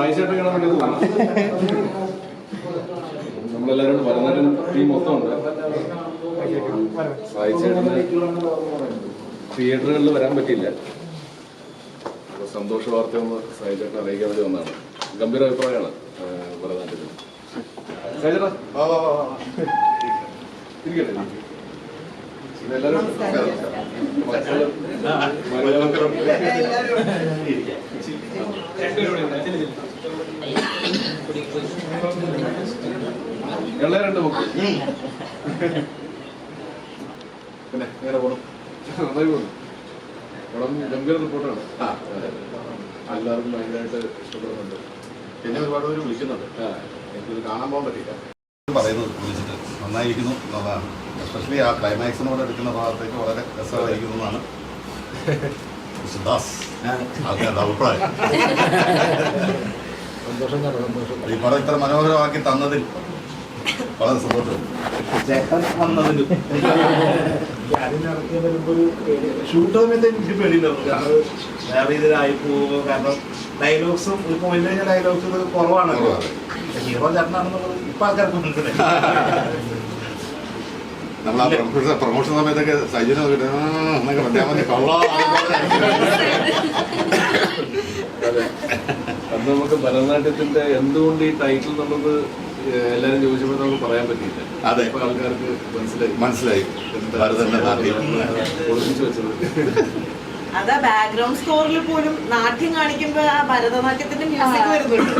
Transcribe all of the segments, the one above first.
സായി ചേട്ടൻ കാണാൻ വേണ്ടി നമ്മളെല്ലാവരും ഭരതനാട്യം ടീം മൊത്തം ഉണ്ട്. സായി ചേട്ടന് തിയേറ്ററുകളിൽ വരാൻ പറ്റിയില്ല. സന്തോഷ വാർത്ത ഒന്ന് സായി ചേട്ടൻ അറിയിക്കാൻ വേണ്ടി വന്നതാണ്. ഗംഭീര അഭിപ്രായമാണ് ഭരതനാട്യത്തിൽ. സായി ചേട്ടാ ഇരിക്കട്ടെ. എല്ലാവരും എല്ലാവരും ബുക്ക് പിന്നെ നേരെ പോകണം. നന്നായി പോകുന്നു. പടം ഗംഭീര റിപ്പോർട്ടാണ്. എല്ലാവർക്കും ഭയങ്കരമായിട്ട് ഇഷ്ടപ്പെടുന്നുണ്ട്. പിന്നെ ഒരുപാട് പേര് വിളിക്കുന്നുണ്ട്. എനിക്കിത് കാണാൻ പോകാൻ പറ്റില്ല. പറയുന്നത് വിളിച്ചിട്ട് നന്നായിരിക്കുന്നു എന്നുള്ളതാണ്. എസ്പെഷ്യലി ആ ക്ലൈമാക്സിനോട് എടുക്കുന്ന ഭാഗത്തേക്ക് വളരെ രസമായിരിക്കുന്നു എന്നാണ് ആൾക്കാരുടെ അഭിപ്രായം. ഈ പടം ഇത്ര മനോഹരമാക്കി തന്നതിൽ വളരെ സന്തോഷം. വന്നതിലും ഞാനിറക്കി വരുമ്പോൾ ഷൂട്ട് സമയത്ത് എനിക്ക് പേടിയുണ്ടായിരുന്നു. കാരണം വേറെ രീതിയിലായി പോകുമ്പോൾ, കാരണം ഡയലോഗ്സും ഇപ്പോൾ വലിയ വലിയ ഡയലോഗ്സ് കുറവാണല്ലോ. ഹീറോ ചേട്ടനാണെന്നുള്ളത് ഇപ്പം ആൾക്കാർക്ക് മനസ്സിലായി. നമ്മൾ ആ പ്രൊമോഷൻ സമയത്തൊക്കെ സൈജന എന്നൊക്കെ പറയാൻ മതി. അന്ന് നമുക്ക് ഭരതനാട്യത്തിന്റെ എന്തുകൊണ്ട് ഈ ടൈറ്റിൽ എന്നുള്ളത് എല്ലാരും ചോദിച്ചപ്പോൾ നമുക്ക് പറയാൻ പറ്റിയില്ല. അതെ, ഇപ്പൊ ആൾക്കാർക്ക് മനസ്സിലായി ഒളിപ്പിച്ചു വെച്ചത്. അതാ ബാക്ക്ഗ്രൗണ്ട് സ്കോറിൽ പോലും നാട്യം കാണിക്കുമ്പോ ആ ഭരതനാട്യത്തിന്റെ മ്യൂസിക് വരുന്നുണ്ട്.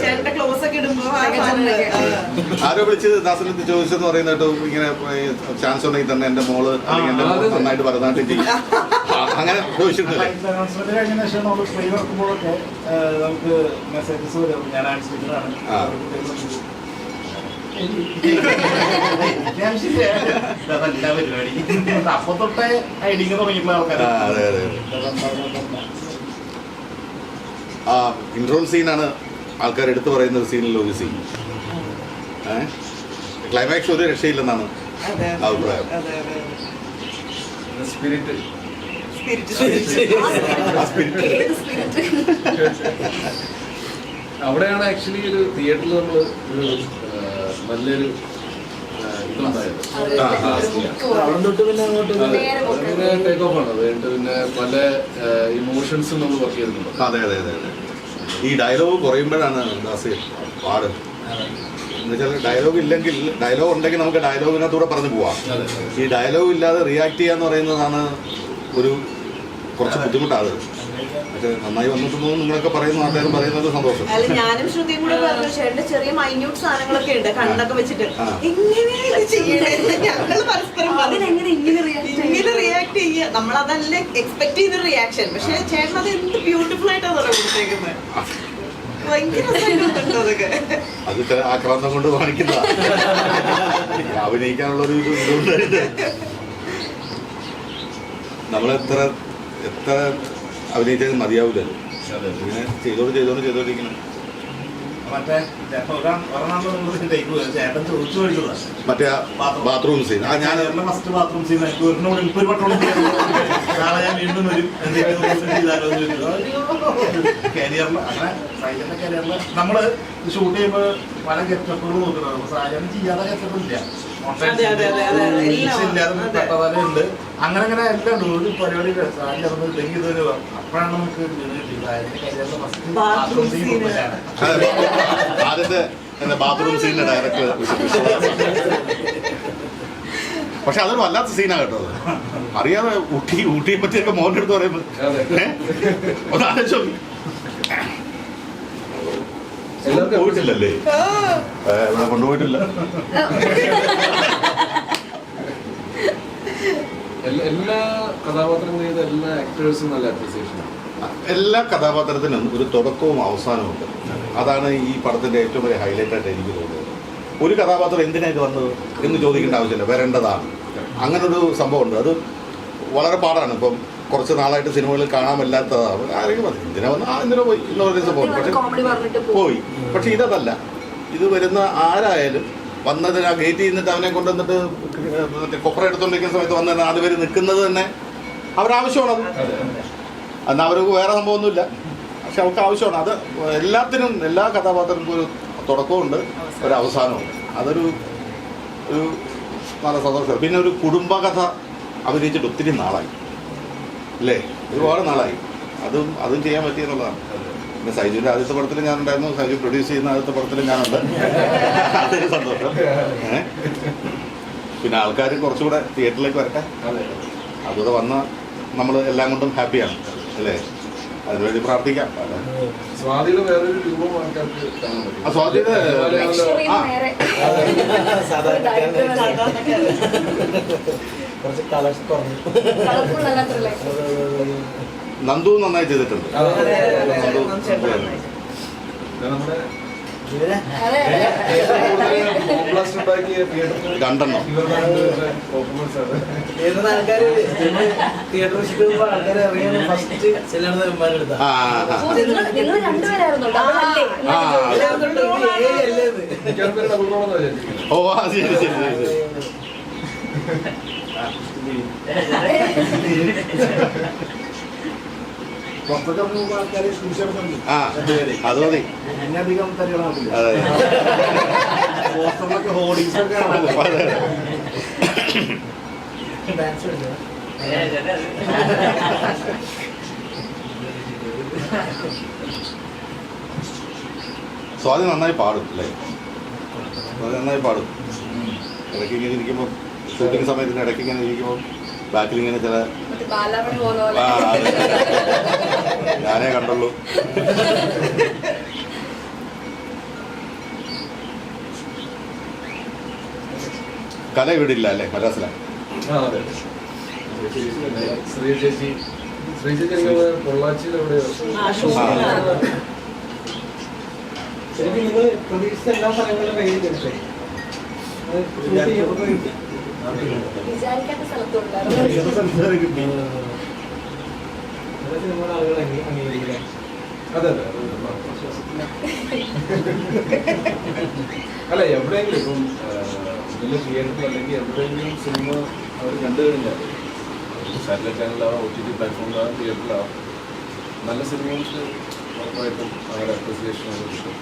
ചേട്ടന്റെ ക്ലോസ് ഒക്കെ ഇടുമ്പോ ആരോ വിളിച്ചത് ദാസനത്ത് ചോദിച്ചെന്ന് പറയുന്ന കേട്ടോ, ഇങ്ങനെ ചാൻസ് ഉണ്ടെങ്കിൽ തന്നെ എന്റെ മോള് അല്ലെങ്കിൽ എന്റെ മോള് നന്നായിട്ട് ഭരതനാട്യം ചെയ്യും അങ്ങനെ ചോദിച്ചിട്ടില്ലേ? കഴിഞ്ഞ ശേഷം നമ്മൾ ഫ്രീ വർക്കുമ്പോഴൊക്കെ നമുക്ക് മെസ്സേജസ് വരും. ഞാൻ ആൻസിലാണ് പരിപാടി. അപ്പൊ തൊട്ടേ ഐഡിങ് തുടങ്ങിയിട്ടുള്ള ആൾക്കാരാണ്. ആ ഇൻട്രോൾ സീനാണ് ആൾക്കാർ എടുത്തു പറയുന്ന ഒരു സീനിലുള്ള ഒരു സീൻ. ക്ലൈമാക്സ് ഒരു രക്ഷയില്ലെന്നാണ് അഭിപ്രായം. അവിടെയാണ് ആക്ച്വലി ഒരു തിയേറ്ററിൽ നമ്മൾ ഒരു നല്ലൊരു ഇതുണ്ടായത്. ടേക്ക് ഓഫ് ആണ്. അത് കഴിഞ്ഞിട്ട് പിന്നെ പല ഇമോഷൻസും നമ്മൾ വർക്ക് ചെയ്തിട്ടുണ്ട്. അതെ അതെ അതെ അതെ. ഈ ഡയലോഗ് കുറയുമ്പോഴാണ് ദാസ് പാട്. എന്നുവെച്ചാൽ ഡയലോഗ് ഇല്ലെങ്കിൽ, ഡയലോഗ് ഉണ്ടെങ്കിൽ നമുക്ക് ഡയലോഗിനകത്തൂടെ പറഞ്ഞു പോവാം. ഈ ഡയലോഗ് ഇല്ലാതെ റിയാക്ട് ചെയ്യാന്ന് പറയുന്നതാണ് ഒരു കുറച്ച് ബുദ്ധിമുട്ടാണ്. പക്ഷെ നന്നായി വന്നിട്ടുണ്ടോ നിങ്ങളൊക്കെ പറയുന്ന നാട്ടുകാരും പറയുന്നത് സന്തോഷം. അല്ല, ഞാനും ശ്രുതിയും കൂടെ പറഞ്ഞു ചേട്ടന്റെ ചെറിയ മൈന്യൂട്ട് സാധനങ്ങളൊക്കെ ഉണ്ട് കണ്ണൊക്കെ വെച്ചിട്ട് എങ്ങനെയാണ് ചെയ്യണേ. ഞങ്ങൾ പരസ്പരം ഇങ്ങനെ റിയാക്ട് ചെയ്യുക. നമ്മളതല്ലേ എക്സ്പെക്ട് ചെയ്ത റിയാക്ഷൻ. പക്ഷെ ചേട്ടൻ അത് എന്ത് ബ്യൂട്ടിഫുൾ ആയിട്ടാണ് കൊടുത്തേക്കുന്നത്. ഭയങ്കര അതൊക്കെ അത് ചില ആക്രാന്തം കൊണ്ട് കാണിക്കുന്നതാണ്. അഭിനയിക്കാനുള്ളൊരു ഇതുകൊണ്ട് നമ്മളെത്ര എത്ര അഭിനയിച്ചത് മതിയാവില്ലല്ലോ. ഇങ്ങനെ ചെയ്തോണ്ടിരിക്കണം. മറ്റേ മറ്റേ ബാത്റൂം സീൻ ഞാൻ ഫസ്റ്റ് ബാത്റൂം സീൻ ഒരു പട്ടോളം നാളെ ഞാൻ വീണ്ടും വരും. കരിയറിൽ അങ്ങനെ സൈജന്റെ കരിയറിൽ നമ്മള് ഷൂട്ട് ചെയ്യുമ്പോൾ പല ഗെറ്റപ്പുകൾ നോക്കുന്നുണ്ട്. സാജന് ചെയ്യാതെ ഗെറ്റപ്പ് ഇല്ല, ഉണ്ട്. അങ്ങനെ അങ്ങനെ എല്ലാം ഉണ്ട്. ഒരു പരിപാടി സാജി ഇറങ്ങില്ലെങ്കിൽ ഇതൊരു അപ്പോഴാണ് നമുക്ക് കരിയറിലെ ഫസ്റ്റ് ബാത്റൂം സീൻ. ആദ്യത്തെ ബാത്റൂം സീനിന്റെ ഡയറക്ടർ. പക്ഷെ അതൊരു വല്ലാത്ത സീനാണ് കേട്ടോ. അറിയാതെ ഊട്ടിയെ പറ്റിയൊക്കെ മോൻ്റെ അടുത്ത് പറയുമ്പോൾ ഒന്നാലോചിച്ചോ. പോയിട്ടില്ലല്ലേ? ഇവിടെ കൊണ്ടുപോയിട്ടില്ല. എല്ലാ കഥാപാത്രം ചെയ്ത എല്ലാ ആക്ടേഴ്സും നല്ല അപ്രിസിയേഷനാണ്. എല്ലാ കഥാപാത്രത്തിനും ഒരു തുടക്കവും അവസാനവും ഉണ്ട്. അതാണ് ഈ പടത്തിന്റെ ഏറ്റവും വലിയ ഹൈലൈറ്റ് ആയിട്ട് എനിക്ക് തോന്നുന്നത്. ഒരു കഥാപാത്രം എന്തിനാ ഇത് വന്നത് എന്ന് ചോദിക്കേണ്ട ആവശ്യമില്ല, വരേണ്ടതാണ്. അങ്ങനൊരു സംഭവമുണ്ട്. അത് വളരെ പാടാണ്. ഇപ്പം കുറച്ച് നാളായിട്ട് സിനിമകളിൽ കാണാൻ പറ്റാത്തതാണ്. ആരെങ്കിലും പറഞ്ഞു എന്തിനാ വന്ന് എന്തിനാ പോയി എന്ന് പറയുന്ന സംഭവം. പക്ഷെ പോയി. പക്ഷെ ഇതല്ല. ഇത് വരുന്ന ആരായാലും വന്നതിന് ആ ഗേറ്റ് ചെയ്യുന്നിട്ട് അവനെ കൊണ്ടുവന്നിട്ട് മറ്റേ കൊപ്ര എടുത്തുകൊണ്ടിരിക്കുന്ന സമയത്ത് വന്ന് അതുവരെ നിൽക്കുന്നത് തന്നെ അവരാവശ്യമാണത്. എന്നാൽ അവർക്ക് വേറെ സംഭവമൊന്നുമില്ല. പക്ഷെ അവർക്ക് ആവശ്യമാണ്. അത് എല്ലാത്തിനും, എല്ലാ കഥാപാത്രങ്ങൾക്കും ഒരു തുടക്കമുണ്ട്, ഒരു അവസാനമുണ്ട്. അതൊരു നല്ല സന്തോഷം. പിന്നെ ഒരു കുടുംബകഥ അഭിനയിച്ചിട്ട് ഒത്തിരി നാളായി അല്ലേ, ഒരുപാട് നാളായി. അതും ചെയ്യാൻ പറ്റിയെന്നുള്ളതാണ്. പിന്നെ സൈജുവിൻ്റെ ആദ്യത്തെ പടത്തിൽ ഞാനുണ്ടായിരുന്നു, സൈജു പ്രൊഡ്യൂസ് ചെയ്യുന്ന ആദ്യത്തെ പടത്തിൽ ഞാനുണ്ട്. അതൊരു സന്തോഷം. പിന്നെ ആൾക്കാർ കുറച്ചുകൂടെ തിയേറ്ററിലേക്ക് വരട്ടെ, അതുകൂടെ വന്നാൽ നമ്മൾ എല്ലാം കൊണ്ടും ഹാപ്പിയാണ് അല്ലേ. അതിനുവേണ്ടി പ്രാർത്ഥിക്കാം. സ്വാതിയുടെ വേറൊരു രൂപം ആൾക്കാർക്ക് കാണാൻ പറ്റും. സ്വാതിയുടെ നന്ദു നന്നായി ചെയ്തിട്ടുണ്ട്. നമ്മുടെ രണ്ടെണ്ണം ഓ ശരി ശരി ശരി ആ അത് മതി. അധികം തരികളാവില്ല. അതെ ഹോർഡിങ്സൊക്കെ സ്വാതി നന്നായി പാടും അല്ലേ, സ്വാതി നന്നായി പാടും. ഇടയ്ക്ക് ഇങ്ങനെ ഇരിക്കുമ്പോൾ, ഷൂട്ടിങ് സമയത്തിന് ഇടയ്ക്ക് ഇങ്ങനെ ഇരിക്കുമ്പോൾ ബാക്കിൽ ഇങ്ങനെ ചില ഞാനേ കണ്ടുള്ളൂ. കല ഇവിടെ ഇല്ല അല്ലേ, മദ്രാസിലാണ്. പൊള്ളാച്ചിയിലെവിടെ പ്രതീക്ഷിച്ച എല്ലാ സ്ഥലങ്ങളിലും കയ്യിലെടുത്തേ വിചാരിക്കാത്ത സ്ഥലത്തുണ്ടായിരുന്നു. സിനിമയുടെ ആളുകൾ അംഗീകരിക്കില്ലേ? അതെ അല്ല, എവിടെയെങ്കിലും ഇപ്പം ഇതിൻ്റെ തിയേറ്ററിൽ അല്ലെങ്കിൽ എവിടെയെങ്കിലും സിനിമ അവർ കണ്ടു കഴിഞ്ഞാൽ സാറ്റലൈറ്റ് ചാനലാവാം, OTT പ്ലാറ്റ്ഫോമിലാവാം, തിയേറ്ററിലാവാം, നല്ല സിനിമകൾക്ക് ഉറപ്പായിട്ടും അവരുടെ അപ്രിസിയേഷൻ അത് കിട്ടും.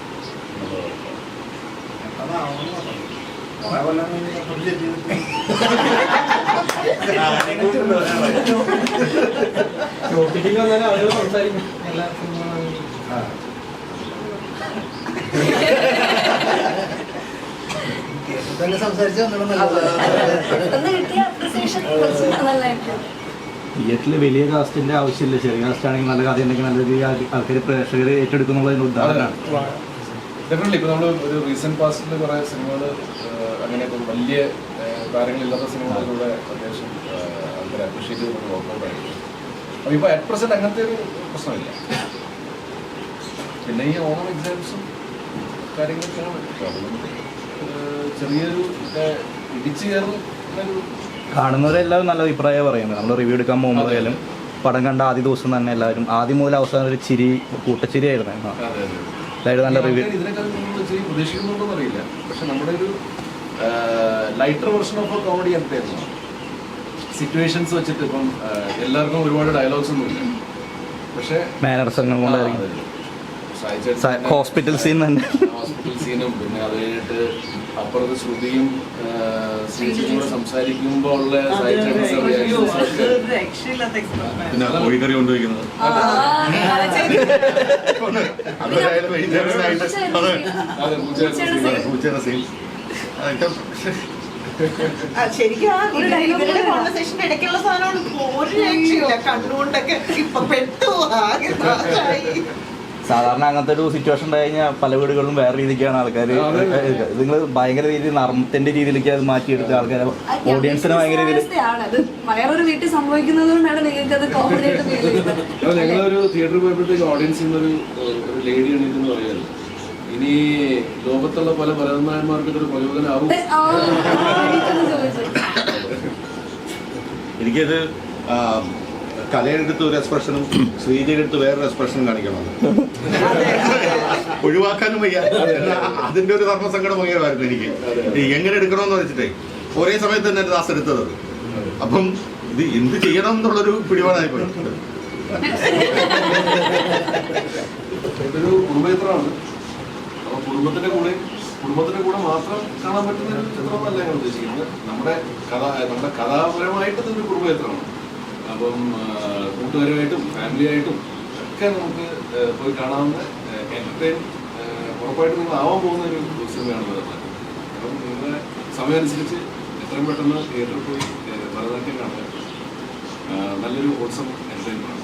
ഷോപ്പിംഗ് വന്നാലും ആളുകൾ സംസാരിക്കും എല്ലാ സിനിമകളും. തിയേറ്ററിൽ വലിയ കാസ്റ്റിന്റെ ആവശ്യമില്ല, ചെറിയ കാസ്റ്റ് ആണെങ്കിൽ നല്ല കഥ ഉണ്ടെങ്കിൽ നല്ല രീതിയിൽ ആൾക്കാർ പ്രേക്ഷകർ ഏറ്റെടുക്കുന്നുള്ളതിന് ഉദാഹരണമാണ്. ഡെഫിനറ്റ്ലി ഇപ്പോൾ നമ്മൾ ഒരു റീസെന്റ് പാസ്റ്റിൽ കുറേ സിനിമകൾ അങ്ങനെ ഇപ്പം വലിയ കാര്യങ്ങളില്ലാത്ത സിനിമകളിലൂടെ അത്യാവശ്യം ആൾക്കാർ അപ്രീഷിയേറ്റ് ചെയ്ത് വർക്കൗട്ട് ആയിരുന്നു. അപ്പോൾ ഇപ്പോൾ അറ്റ് പ്രസന്റ് അങ്ങനത്തെ ഒരു പ്രശ്നമില്ല. പിന്നെ ഈ ഓണം എക്സാംസും കാര്യങ്ങളൊക്കെയാണ് ചെറിയൊരു ഇടിച്ചു കയറുന്നൊരു കാണുന്നവരെല്ലാവരും നല്ല അഭിപ്രായം പറയുന്നത്. നമ്മൾ റിവ്യൂ എടുക്കാൻ പോകുമ്പോഴായാലും പടം കണ്ട ആദ്യ ദിവസം തന്നെ എല്ലാവരും ആദ്യം മുതൽ അവസാനം ഒരു ചിരി, കൂട്ടച്ചിരി ആയിരുന്നു. എല്ലാവരും നല്ല റിവ്യൂ. ഇതിനേക്കാൾ നമ്മൾ ചിരി പ്രതീക്ഷിക്കുന്നുണ്ടോന്ന് അറിയില്ല, പക്ഷെ നമ്മുടെ ഒരു ലൈറ്റർ വെർഷൻ ഓഫ് കോമഡി എന്തായിരുന്നു സിറ്റുവേഷൻസ് വെച്ചിട്ട് ഇപ്പം എല്ലാവർക്കും ഒരുപാട് ഡയലോഗ്സ് ഒന്നും ഇല്ല, പക്ഷേ മാനർസങ്ങൾ കൊണ്ടായിരിക്കും. ഹോസ്പിറ്റൽ സീൻ തന്നെ, ഹോസ്പിറ്റൽ സീനും പിന്നെ അത് കഴിഞ്ഞിട്ട് അപ്പുറത്ത് ശ്രുതിയും ശ്രീജിയും കൂടെ സംസാരിക്കുമ്പോൾ ഉള്ള പിന്നെ കോഴിക്കറി കൊണ്ടുവയ്ക്കുന്നത് പൂച്ചയുടെ സീൻ ശരിക്കും ആ ഇവരുടെ കോൺവെർസേഷന്റെ ഇടയ്ക്കുള്ള സാധനമാണ്. ഒരു രക്ഷയില്ല, കണ്ടുകൊണ്ടൊക്കെ ഇപ്പൊ പെട്ടു ആകെ നാശമായി. സാധാരണ അങ്ങനത്തെ ഒരു സിറ്റുവേഷൻ ഉണ്ടായി കഴിഞ്ഞാൽ പല വീടുകളിലും വേറെ രീതിക്കാണ് ആൾക്കാർ. നിങ്ങൾ ഭയങ്കര രീതിയിൽ നർമ്മത്തിന്റെ രീതിയിലേക്ക് അത് മാറ്റിയെടുത്ത് ആൾക്കാർ ഓഡിയൻസിന് ഭയങ്കര രീതിയിൽ വേറൊരു വീട്ടിൽ സംഭവിക്കുന്നത് കൊണ്ടാണ് നിങ്ങൾക്ക് അത് കോമഡി ആയിട്ട് ഫീൽ ചെയ്യുന്നത്. ഞങ്ങളൊരു തിയേറ്ററിൽ പോയപ്പോഴത്തേക്ക് ഓഡിയൻസിൽ നിന്നൊരു ലേഡി എണീറ്റെന്ന് പറയുന്നത്, ഇനി ലോകത്തുള്ള പല ഭരതനായന്മാർക്ക് ഇതൊരു പ്രയോജനമാവും. എനിക്കത് കലയെടുത്ത് ഒരു എക്സ്പ്രഷനും ശ്രീജയുടെ അടുത്ത് വേറൊരു എക്സ്പ്രഷനും കാണിക്കണം. ഒഴിവാക്കാനും വയ്യ, അതിന്റെ ഒരു ധർമ്മസങ്കടം ഭയങ്കരമായിരുന്നു എനിക്ക്. എങ്ങനെ എടുക്കണമെന്ന് വെച്ചിട്ടേ ഒരേ സമയത്ത് തന്നെ ദാസ് എടുത്തത്. അപ്പം ഇത് എന്ത് ചെയ്യണം എന്നുള്ളൊരു പിടിപാടായിപ്പോയി. ഇതൊരു കുടുംബചിത്രമാണ്. അപ്പോൾ കുടുംബത്തിന്റെ കൂടെ മാത്രം കാണാൻ പറ്റുന്ന ഒരു ചിത്രമല്ല ഞാൻ ഉദ്ദേശിക്കുന്നത്. നമ്മുടെ കഥാപരമായിട്ട് ഇതൊരു കുടുംബചിത്രമാണ്. അപ്പം കൂട്ടുകാരുമായിട്ടും ഫാമിലിയായിട്ടും ഒക്കെ നമുക്ക് പോയി കാണാവുന്ന എന്റർടൈൻ ഉറപ്പായിട്ടും നിങ്ങൾ ആവാൻ പോകുന്ന ഒരു സിനിമയാണ് ഭരതനാട്യം. അപ്പം നിങ്ങളുടെ സമയം അനുസരിച്ച് എത്രയും പെട്ടെന്ന് തിയേറ്ററിൽ പോയി ഭരതനാട്യം കാണുക. നല്ലൊരു ഹോൾസം എന്റർടൈൻമെന്റ്.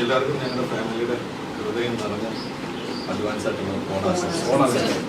എല്ലാവർക്കും ഞങ്ങളുടെ ഫാമിലിയുടെ ഹൃദയം നിറഞ്ഞ അഡ്വാൻസ് ആയിട്ടുള്ള ഓണാശംസകൾ.